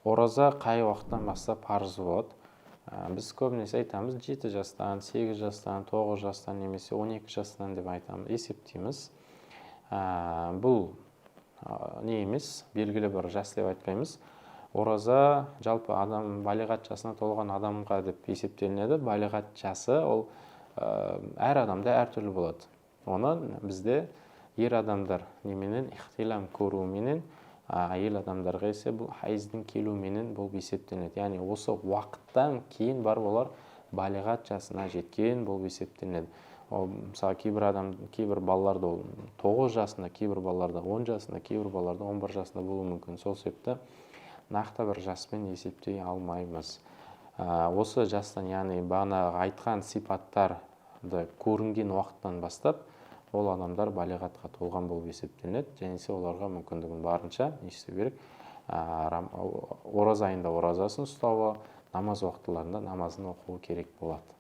Ораза қай уақыттан бастап парыз болады? Біз көбінесе айтамыз 7 жастан, 8 жастан, 9 жастан немесе 12 жастан деп айтамыз, есептейміз. Бұл не емес, белгілі бір жас деп айтпаймыз. Ораза жалпы адам балиғат жасына толған адамға деп есептелінеді. Балиғат жасы ол әр адамда әртүрлі болады. Оны бізде ер адамдар неменен ихтилам көруменен, әйел адамдарға есе бұл хайыздың келуіменен бұл есептелінеді. Яғни осы уақыттан кейін бар олар балиғат жасына жеткен бұл есептелінеді. Мысалы кейбір балаларда 9 жасында, кейбір балаларда 10 жасында, кейбір балаларда 11 жасында болуы мүмкін. Сол себепті нақты бір жаспен есептей алмаймыз. Осы жастан, яғни бағанағы айтқан сипаттарды көрінген уақыттан бастап ол адамдар балиғатқа толған болып есептелінеді. Және оларға мүмкіндігін барынша не істеу керек? Ораза айында оразасын ұстауы, намаз уақыттарында намазын оқуы керек болады.